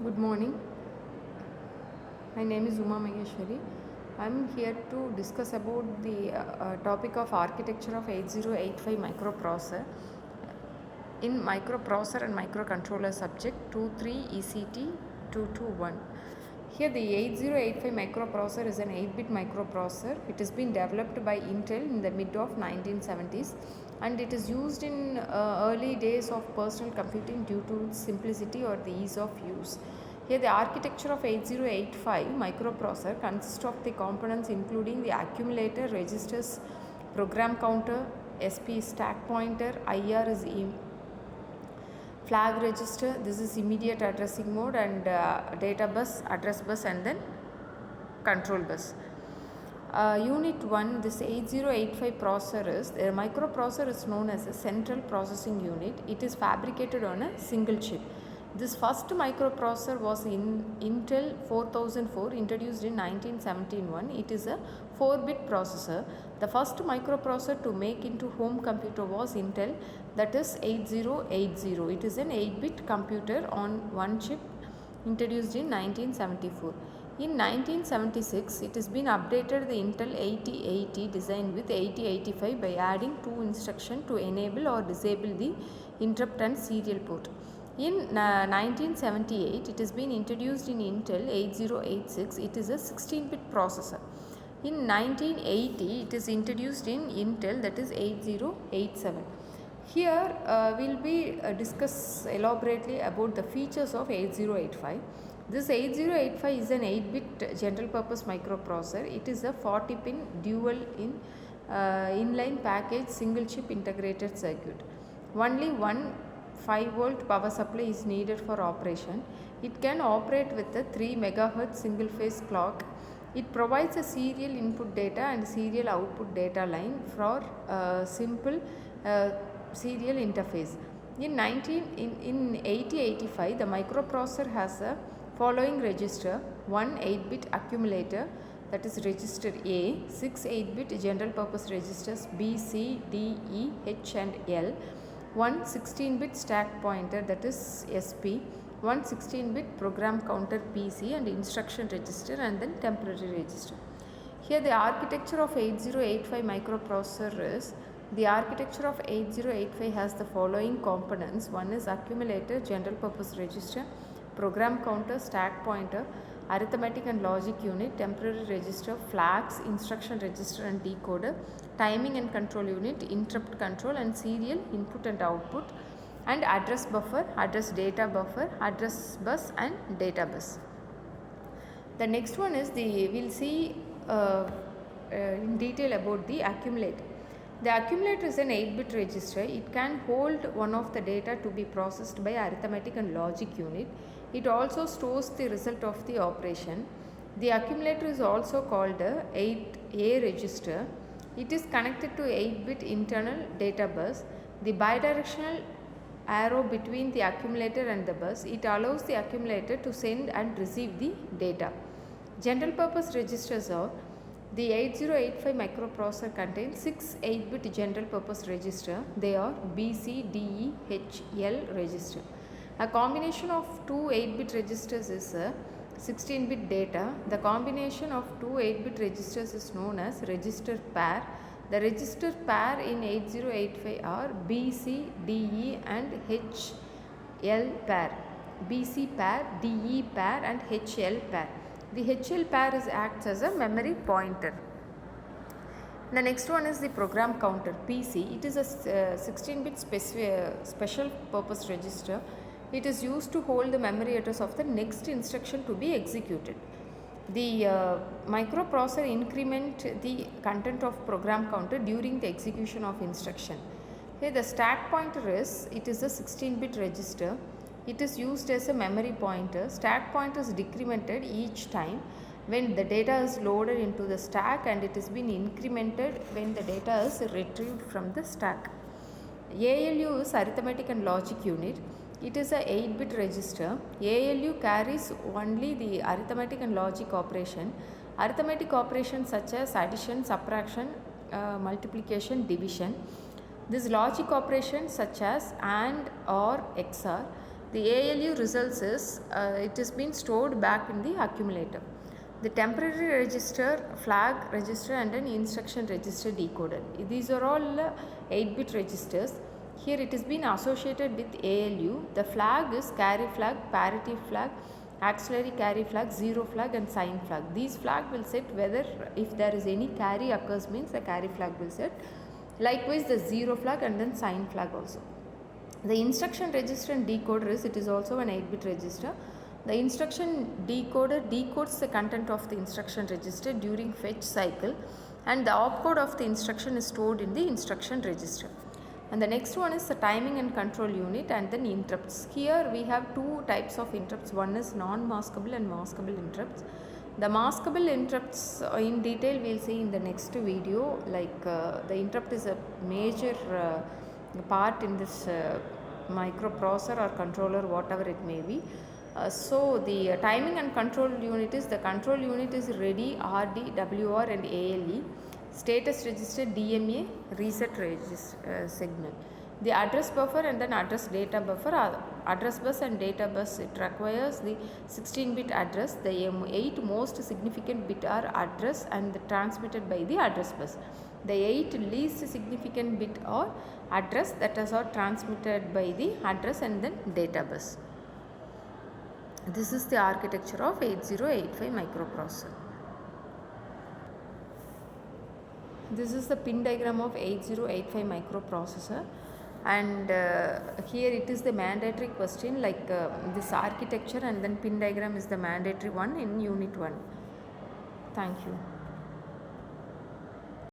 Good morning. My name is Uma Maheshwari. I am here to discuss about the topic of architecture of 8085 microprocessor in microprocessor and microcontroller subject 23 ECT 221. Here the 8085 microprocessor is an 8-bit microprocessor. It has been developed by Intel in the mid of 1970s and it is used in early days of personal computing due to its simplicity or the ease of use. Here the architecture of 8085 microprocessor consists of the components including the accumulator, registers, program counter, SP stack pointer, IR is flag register, this is immediate addressing mode, and data bus, address bus, and then control bus. Unit 1, this 8085 processor is, the microprocessor is known as a central processing unit. It is fabricated on a single chip. This first microprocessor was in Intel 4004, introduced in 1971. It is a 4-bit processor. The first microprocessor to make into home computer was Intel, that is 8080. It is an 8-bit computer on one chip, introduced in 1974. In 1976, it has been updated the Intel 8080 design with 8085 by adding 2 instructions to enable or disable the interrupt and serial port. In 1978, it has been introduced in Intel 8086. It is a 16-bit processor. In 1980, it is introduced in Intel, that is 8087. Here we will be discuss elaborately about the features of 8085. This 8085 is an 8-bit general purpose microprocessor. It is a 40-pin dual inline package single chip integrated circuit. Only one 5-volt power supply is needed for operation. It can operate with a 3 MHz single phase clock. It provides a serial input data and serial output data line for simple serial interface. In 8085, the microprocessor has a following register: one 8-bit accumulator, that is register A, 6 8-bit general purpose registers B, C, D, E, H and L, one 16-bit stack pointer, that is SP, one 16-bit program counter PC and instruction register, and then temporary register. Here the architecture of 8085 microprocessor is, the architecture of 8085 has the following components. One is accumulator, general purpose register, program counter, stack pointer, arithmetic and logic unit, temporary register, flags, instruction register and decoder, timing and control unit, interrupt control and serial input and output, and address buffer, address data buffer, address bus and data bus. The next one is we will see in detail about the accumulator. The accumulator is an 8-bit register. It can hold one of the data to be processed by arithmetic and logic unit. It also stores the result of the operation. The accumulator is also called a 8A register. It is connected to 8-bit internal data bus. The bidirectional arrow between the accumulator and the bus, it allows the accumulator to send and receive the data. General purpose registers are, the 8085 microprocessor contains 6 8-bit general purpose register. They are B, C, D, E, H, L register. A combination of 2 8-bit registers is a 16-bit data. The combination of 2 8-bit registers is known as register pair. The register pair in 8085 are B, C, D, E and H, L pair. B, C pair, D, E pair and H, L pair. The HL pair acts as a memory pointer. The next one is the program counter PC. It is a 16-bit special purpose register. It is used to hold the memory address of the next instruction to be executed. The microprocessor increment the content of program counter during the execution of instruction. Here the stack pointer is, it is a 16-bit register. It is used as a memory pointer. Stack pointer is decremented each time when the data is loaded into the stack, and it has been incremented when the data is retrieved from the stack. ALU is arithmetic and logic unit. It is a 8-bit register. ALU carries only the arithmetic and logic operation. Arithmetic operations such as addition, subtraction, multiplication, division. This logic operations such as AND, OR, XOR. The ALU results is it is been stored back in the accumulator. The temporary register, flag register and an instruction register decoder. These are all 8-bit registers. Here it is been associated with ALU. The flag is carry flag, parity flag, auxiliary carry flag, zero flag and sign flag. These flag will set whether if there is any carry occurs means the carry flag will set. Likewise the zero flag and then sign flag also. The instruction register and decoder is, it is also an 8-bit register. The instruction decoder decodes the content of the instruction register during fetch cycle, and the opcode of the instruction is stored in the instruction register. And the next one is the timing and control unit and then interrupts. Here we have two types of interrupts. One is non-maskable and maskable interrupts. The maskable interrupts in detail we will see in the next video. Like the interrupt is a major part in this microprocessor or controller, whatever it may be. So the timing and control unit is, the control unit is ready, RD, WR and ALE, status register, DMA, reset register signal. The address buffer and then address data buffer, address bus and data bus, it requires the 16-bit address. The 8 most significant bit are address and transmitted by the address bus. The 8 least significant bit are address, that is are transmitted by the address and then data bus. This is the architecture of 8085 microprocessor. This is the pin diagram of 8085 microprocessor, and here it is the mandatory question, like this architecture and then pin diagram is the mandatory one in unit 1. Thank you.